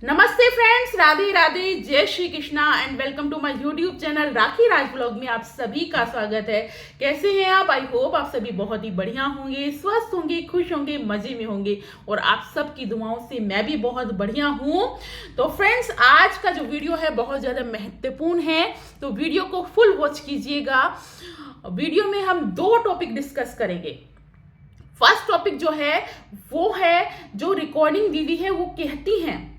नमस्ते फ्रेंड्स, राधे राधे, जय Shri Krishna and welcome to my YouTube channel Rakhi Raj blog में आप सभी का स्वागत है। कैसे हैं आप? आई होप आप सभी बहुत ही बढ़िया होंगे, स्वस्थ होंगे, खुश होंगे, मजे में होंगे और आप सबकी दुआओं से मैं भी बहुत बढ़िया हूँ। तो फ्रेंड्स, आज का जो वीडियो है बहुत ज़्यादा महत्वपूर्ण है, तो वीडियो को फुल वॉच कीजिएगा। वीडियो में हम दो टॉपिक डिस्कस करेंगे। फर्स्ट टॉपिक जो है वो है, जो रिकॉर्डिंग दीदी है वो कहती हैं,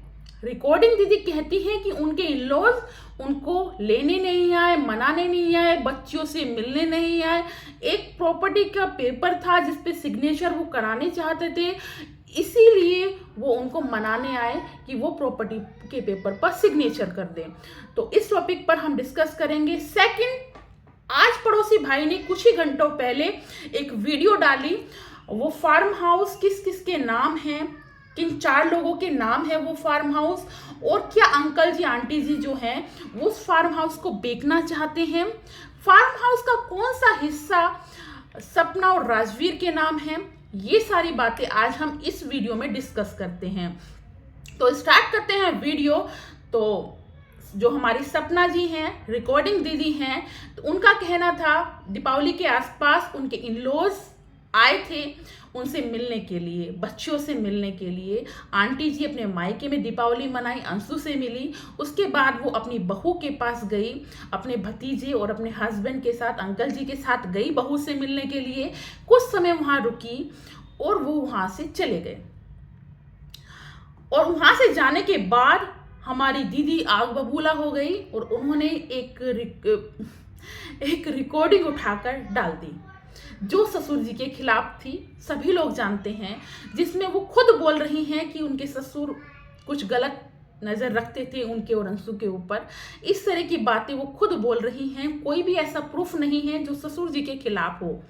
रिकॉर्डिंग दीदी कहती है कि उनके इन-लॉज उनको लेने नहीं आए, मनाने नहीं आए, बच्चियों से मिलने नहीं आए। एक प्रॉपर्टी का पेपर था जिसपे सिग्नेचर वो कराने चाहते थे, इसीलिए वो उनको मनाने आए कि वो प्रॉपर्टी के पेपर पर सिग्नेचर कर दें। तो इस टॉपिक पर हम डिस्कस करेंगे। सेकंड, आज पड़ोसी भाई ने कुछ ही घंटों पहले एक वीडियो डाली। वो फार्म हाउस किस किस के नाम हैं, किन 4 लोगों के नाम है वो फार्म हाउस, और क्या अंकल जी आंटी जी जो हैं वो उस फार्म हाउस को बेचना चाहते हैं। फार्म हाउस का कौन सा हिस्सा सपना और राजवीर के नाम है, ये सारी बातें आज हम इस वीडियो में डिस्कस करते हैं। तो स्टार्ट करते हैं वीडियो। तो जो हमारी सपना जी हैं, रिकॉर्डिंग दीदी हैं, तो उनका कहना था दीपावली के आसपास उनके इन-लॉज आए थे उनसे मिलने के लिए, बच्चियों से मिलने के लिए। आंटी जी अपने मायके में दीपावली मनाई, अंशु से मिली। उसके बाद वो अपनी बहू के पास गई, अपने भतीजे और अपने हस्बैंड के साथ, अंकल जी के साथ गई बहू से मिलने के लिए। कुछ समय वहाँ रुकी और वो वहाँ से चले गए। और वहाँ से जाने के बाद हमारी दीदी आग बबूला हो गई और उन्होंने एक रिकॉर्डिंग उठाकर डाल दी जो ससुर जी के खिलाफ थी, सभी लोग जानते हैं, जिसमें वो खुद बोल रही हैं कि उनके ससुर कुछ गलत नज़र रखते थे उनके और अंशु के ऊपर। इस तरह की बातें वो खुद बोल रही हैं। कोई भी ऐसा प्रूफ नहीं है जो ससुर जी के खिलाफ हो,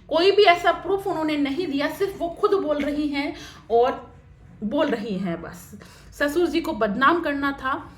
कोई भी ऐसा प्रूफ उन्होंने नहीं दिया, सिर्फ वो खुद बोल रही हैं और बोल रही हैं बस। ससुर जी को बदनाम करना था,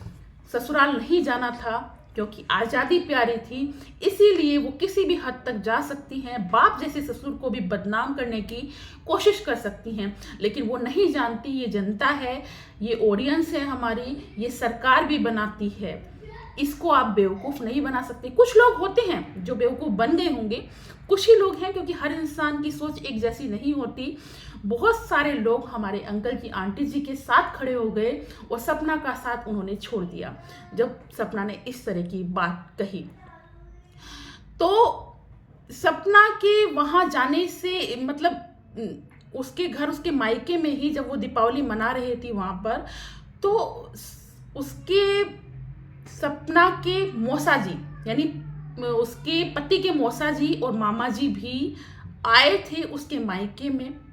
ससुराल नहीं जाना था, क्योंकि आज़ादी प्यारी थी, इसीलिए वो किसी भी हद तक जा सकती हैं। बाप जैसे ससुर को भी बदनाम करने की कोशिश कर सकती हैं, लेकिन वो नहीं जानती, ये जनता है, ये ऑडियंस है हमारी, ये सरकार भी बनाती है, इसको आप बेवकूफ़ नहीं बना सकते। कुछ लोग होते हैं जो बेवकूफ़ बन गए होंगे, कुछ ही लोग हैं, क्योंकि हर इंसान की सोच एक जैसी नहीं होती। बहुत सारे लोग हमारे अंकल जी आंटी जी के साथ खड़े हो गए और सपना का साथ उन्होंने छोड़ दिया जब सपना ने इस तरह की बात कही। तो सपना के वहाँ जाने से मतलब उसके घर, उसके मायके में ही जब वो दीपावली मना रही थी वहाँ पर, तो उसके सपना के मौसा जी, यानी उसके पति के मौसा जी और मामा जी भी आए थे उसके मायके में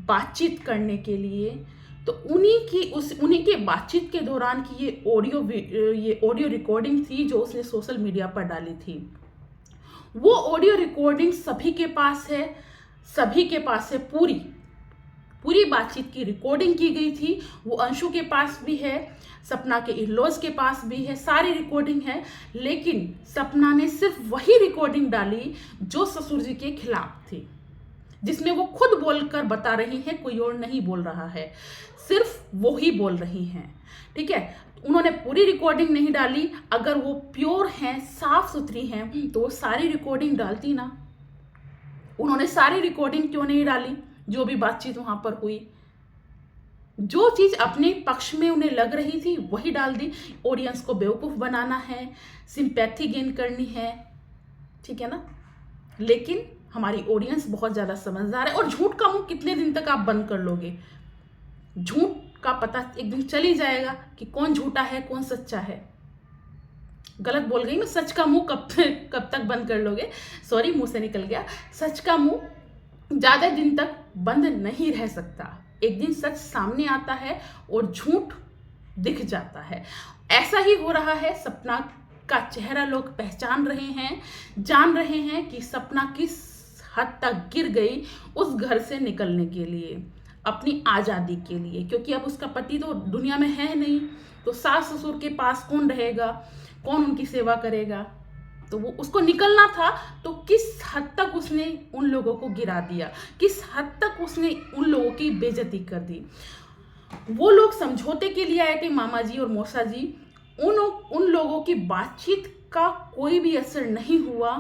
बातचीत करने के लिए। तो उन्हीं के बातचीत के दौरान की ये ऑडियो रिकॉर्डिंग थी जो उसने सोशल मीडिया पर डाली थी। वो ऑडियो रिकॉर्डिंग सभी के पास है, सभी के पास है, पूरी बातचीत की रिकॉर्डिंग की गई थी। वो अंशु के पास भी है, सपना के इन-लॉज के पास भी है, सारी रिकॉर्डिंग है। लेकिन सपना ने सिर्फ वही रिकॉर्डिंग डाली जो ससुर जी के खिलाफ थी, जिसमें वो खुद बोलकर बता रही हैं, कोई और नहीं बोल रहा है, सिर्फ वो ही बोल रही हैं। ठीक है, उन्होंने पूरी रिकॉर्डिंग नहीं डाली। अगर वो प्योर हैं, साफ सुथरी हैं, तो वो सारी रिकॉर्डिंग डालती ना। उन्होंने सारी रिकॉर्डिंग क्यों नहीं डाली? जो भी बातचीत वहां पर हुई, जो चीज अपने पक्ष में उन्हें लग रही थी वही डाल दी। ऑडियंस को बेवकूफ बनाना है, सिंपैथी गेन करनी है, ठीक है ना। लेकिन हमारी ऑडियंस बहुत ज़्यादा समझदार है। और झूठ का मुंह कितने दिन तक आप बंद कर लोगे? झूठ का पता एक दिन चल ही जाएगा कि कौन झूठा है, कौन सच्चा है। गलत बोल गई मैं, सच का मुंह कब तक बंद कर लोगे? सॉरी, मुंह से निकल गया। सच का मुंह ज़्यादा दिन तक बंद नहीं रह सकता। एक दिन सच सामने आता है और झूठ दिख जाता है। ऐसा ही हो रहा है। सपना का चेहरा लोग पहचान रहे हैं, जान रहे हैं कि सपना किस हद तक गिर गई उस घर से निकलने के लिए, अपनी आज़ादी के लिए। क्योंकि अब उसका पति तो दुनिया में है नहीं, तो सास ससुर के पास कौन रहेगा, कौन उनकी सेवा करेगा? तो वो उसको निकलना था। तो किस हद तक उसने उन लोगों को गिरा दिया, किस हद तक उसने उन लोगों की बेइज्जती कर दी। वो लोग समझौते के लिए आए थे, मामा जी और मौसा जी। उन लोगों की बातचीत का कोई भी असर नहीं हुआ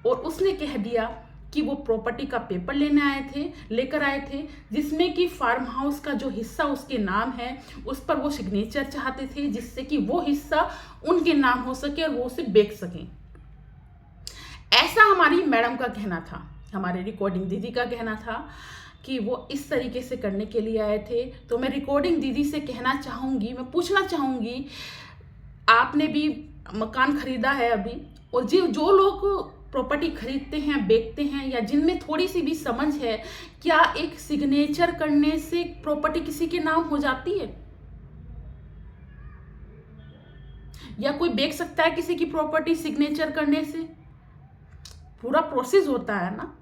और उसने कह दिया कि वो प्रॉपर्टी का पेपर लेकर आए थे जिसमें कि फार्म हाउस का जो हिस्सा उसके नाम है उस पर वो सिग्नेचर चाहते थे, जिससे कि वो हिस्सा उनके नाम हो सके और वो उसे बेच सकें। ऐसा हमारी मैडम का कहना था, हमारे रिकॉर्डिंग दीदी का कहना था कि वो इस तरीके से करने के लिए आए थे। तो मैं रिकॉर्डिंग दीदी से कहना चाहूँगी, मैं पूछना चाहूँगी, आपने भी मकान खरीदा है अभी, और जो लोग प्रॉपर्टी खरीदते हैं, बेचते हैं, या जिनमें थोड़ी सी भी समझ है, क्या एक सिग्नेचर करने से प्रॉपर्टी किसी के नाम हो जाती है? या कोई बेच सकता है किसी की प्रॉपर्टी सिग्नेचर करने से? पूरा प्रोसेस होता है ना,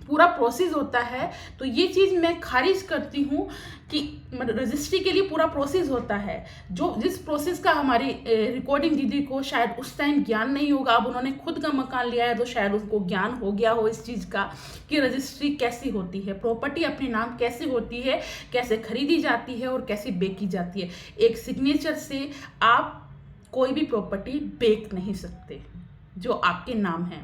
पूरा प्रोसेस होता है। तो ये चीज़ मैं खारिज करती हूँ कि रजिस्ट्री के लिए पूरा प्रोसेस होता है। जिस प्रोसेस का हमारी रिकॉर्डिंग दीदी को शायद उस टाइम ज्ञान नहीं होगा, अब उन्होंने खुद का मकान लिया है तो शायद उसको ज्ञान हो गया हो इस चीज़ का कि रजिस्ट्री कैसी होती है, प्रॉपर्टी अपने नाम कैसे होती है, कैसे खरीदी जाती है और कैसे बेची जाती है। एक सिग्नेचर से आप कोई भी प्रॉपर्टी बेच नहीं सकते जो आपके नाम है।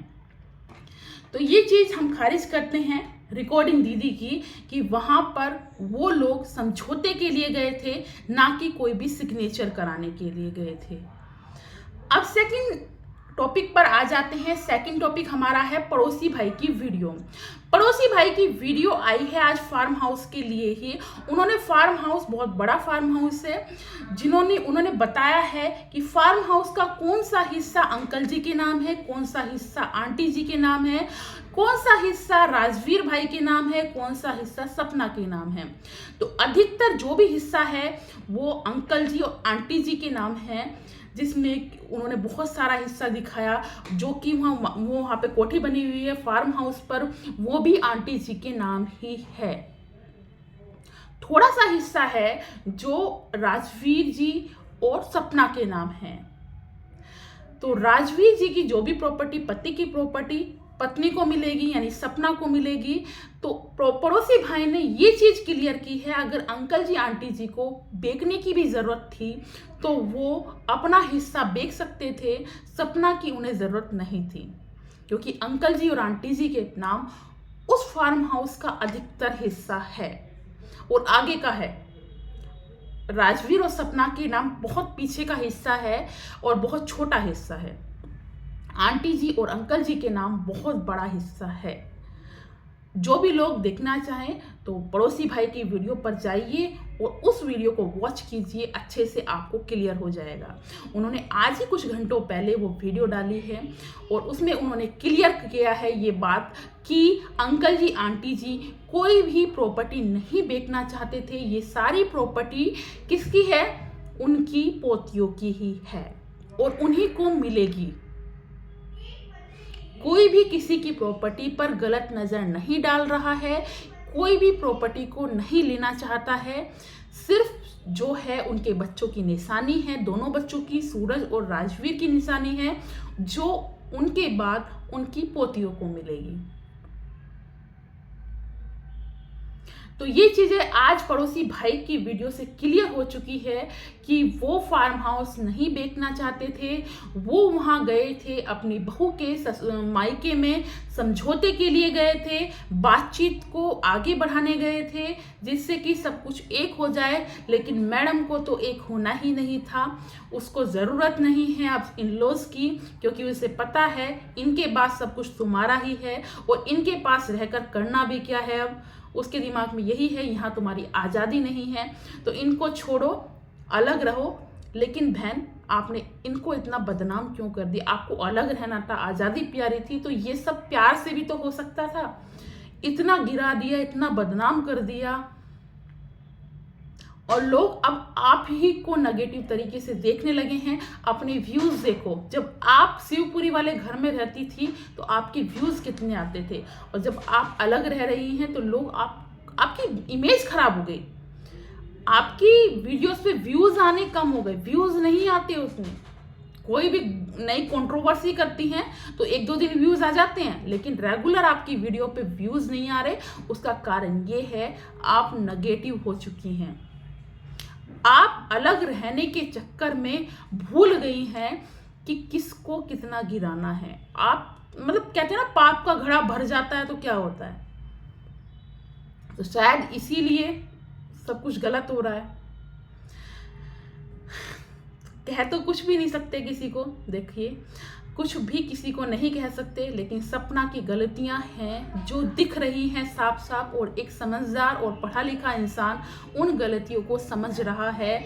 तो ये चीज़ हम खारिज करते हैं रिकॉर्डिंग दीदी की कि वहाँ पर वो लोग समझौते के लिए गए थे, ना कि कोई भी सिग्नेचर कराने के लिए गए थे। अब सेकंड टॉपिक पर आ जाते हैं। सेकंड टॉपिक हमारा है पड़ोसी भाई की वीडियो। पड़ोसी भाई की वीडियो आई है आज फार्म हाउस के लिए ही। उन्होंने फार्म हाउस, बहुत बड़ा फार्म हाउस है, उन्होंने बताया है कि फार्म हाउस का कौन सा हिस्सा अंकल जी के नाम है, कौन सा हिस्सा आंटी जी के नाम है, कौन सा हिस्सा राजवीर भाई के नाम है, कौन सा हिस्सा सपना के नाम है। तो अधिकतर जो भी हिस्सा है वो अंकल जी और आंटी जी के नाम है, जिसमें उन्होंने बहुत सारा हिस्सा दिखाया। जो कि वहाँ पे कोठी बनी हुई है फार्म हाउस पर, वो भी आंटी जी के नाम ही है। थोड़ा सा हिस्सा है जो राजवीर जी और सपना के नाम है। तो राजवीर जी की जो भी प्रॉपर्टी, पति की प्रॉपर्टी पत्नी को मिलेगी, यानी सपना को मिलेगी। तो पड़ोसी भाई ने ये चीज क्लियर की है, अगर अंकल जी आंटी जी को बेचने की भी जरूरत थी तो वो अपना हिस्सा बेच सकते थे, सपना की उन्हें जरूरत नहीं थी, क्योंकि अंकल जी और आंटी जी के नाम उस फार्म हाउस का अधिकतर हिस्सा है और आगे का है। राजवीर और सपना के नाम बहुत पीछे का हिस्सा है और बहुत छोटा हिस्सा है। आंटी जी और अंकल जी के नाम बहुत बड़ा हिस्सा है। जो भी लोग देखना चाहें तो पड़ोसी भाई की वीडियो पर जाइए और उस वीडियो को वॉच कीजिए, अच्छे से आपको क्लियर हो जाएगा। उन्होंने आज ही कुछ घंटों पहले वो वीडियो डाली है और उसमें उन्होंने क्लियर किया है ये बात कि अंकल जी आंटी जी कोई भी प्रॉपर्टी नहीं बेचना चाहते थे। ये सारी प्रॉपर्टी किसकी है? उनकी पोतियों की ही है और उन्हीं को मिलेगी। कोई भी किसी की प्रॉपर्टी पर गलत नज़र नहीं डाल रहा है, कोई भी प्रॉपर्टी को नहीं लेना चाहता है। सिर्फ जो है उनके बच्चों की निशानी है, दोनों बच्चों की, सूरज और राजवीर की निशानी है, जो उनके बाद उनकी पोतियों को मिलेगी। तो ये चीज़ें आज पड़ोसी भाई की वीडियो से क्लियर हो चुकी है कि वो फार्म हाउस नहीं बेचना चाहते थे। वो वहाँ गए थे अपनी बहू के मायके में समझौते के लिए गए थे, बातचीत को आगे बढ़ाने गए थे जिससे कि सब कुछ एक हो जाए। लेकिन मैडम को तो एक होना ही नहीं था, उसको ज़रूरत नहीं है अब इन-लॉज की, क्योंकि उसे पता है इनके बाद सब कुछ तुम्हारा ही है और इनके पास रहकर करना भी क्या है। अब उसके दिमाग में यही है, यहाँ तुम्हारी आज़ादी नहीं है तो इनको छोड़ो, अलग रहो। लेकिन बहन, आपने इनको इतना बदनाम क्यों कर दिया? आपको अलग रहना था, आज़ादी प्यारी थी, तो ये सब प्यार से भी तो हो सकता था। इतना गिरा दिया, इतना बदनाम कर दिया और लोग अब आप ही को नेगेटिव तरीके से देखने लगे हैं। अपने व्यूज़ देखो, जब आप शिवपुरी वाले घर में रहती थी तो आपके व्यूज़ कितने आते थे और जब आप अलग रह रही हैं तो लोग आपकी इमेज खराब हो गई, आपकी वीडियोस पे व्यूज़ आने कम हो गए, व्यूज़ नहीं आते उसमें। कोई भी नई कंट्रोवर्सी करती हैं तो 1-2 दिन व्यूज़ आ जाते हैं, लेकिन रेगुलर आपकी वीडियो पे व्यूज़ नहीं आ रहे। उसका कारण ये है आप नेगेटिव हो चुकी हैं। आप अलग रहने के चक्कर में भूल गई हैं कि किसको कितना गिराना है। आप मतलब कहते हैं ना, पाप का घड़ा भर जाता है तो क्या होता है। तो शायद इसीलिए सब कुछ गलत हो रहा है। कह तो कुछ भी नहीं सकते किसी को, देखिए कुछ भी किसी को नहीं कह सकते, लेकिन सपना की गलतियां हैं जो दिख रही हैं साफ साफ, और एक समझदार और पढ़ा लिखा इंसान उन गलतियों को समझ रहा है,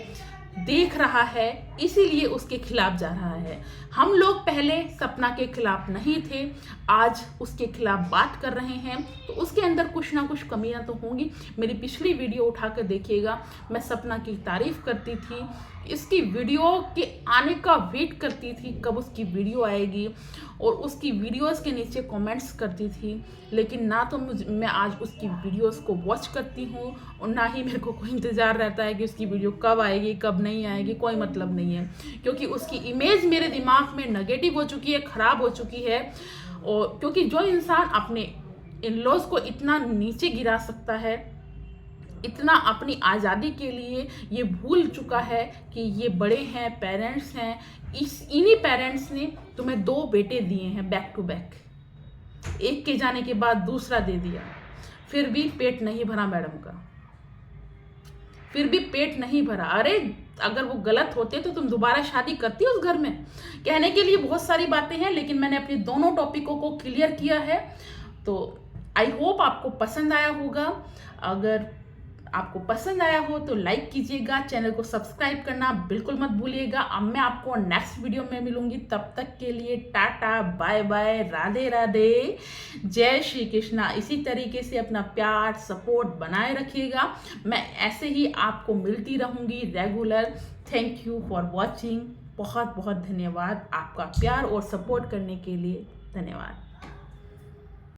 देख रहा है, इसीलिए उसके खिलाफ जा रहा है। हम लोग पहले सपना के खिलाफ नहीं थे, आज उसके खिलाफ बात कर रहे हैं, तो उसके अंदर कुछ ना कुछ कमियां तो होंगी। मेरी पिछली वीडियो उठाकर देखिएगा, मैं सपना की तारीफ करती थी, इसकी वीडियो के आने का वेट करती थी कब उसकी वीडियो आएगी, और उसकी वीडियोस के नीचे कमेंट्स करती थी। लेकिन ना तो मैं आज उसकी वीडियोस को वॉच करती हूँ, और ना ही मेरे को कोई इंतज़ार रहता है कि उसकी वीडियो कब आएगी कब नहीं आएगी, कोई मतलब नहीं है। क्योंकि उसकी इमेज मेरे दिमाग में नेगेटिव हो चुकी है, ख़राब हो चुकी है। और क्योंकि जो इंसान अपने इन लॉज को इतना नीचे गिरा सकता है, इतना अपनी आज़ादी के लिए ये भूल चुका है कि ये बड़े हैं, पेरेंट्स हैं, इन्हीं पेरेंट्स ने तुम्हें 2 बेटे दिए हैं बैक टू बैक, एक के जाने के बाद दूसरा दे दिया, फिर भी पेट नहीं भरा मैडम का, फिर भी पेट नहीं भरा। अरे अगर वो गलत होते तो तुम दोबारा शादी करती उस घर में। कहने के लिए बहुत सारी बातें हैं, लेकिन मैंने अपने दोनों टॉपिकों को क्लियर किया है। तो आई होप आपको पसंद आया होगा। अगर आपको पसंद आया हो तो लाइक कीजिएगा, चैनल को सब्सक्राइब करना बिल्कुल मत भूलिएगा। अब मैं आपको नेक्स्ट वीडियो में मिलूंगी, तब तक के लिए tata bye bye, Radhe Radhe, जय श्री कृष्णा। इसी तरीके से अपना प्यार सपोर्ट बनाए रखिएगा, मैं ऐसे ही आपको मिलती रहूंगी regular. Thank you for watching, बहुत बहुत धन्यवाद, आपका प्यार और सपोर्ट करने के लिए धन्यवाद।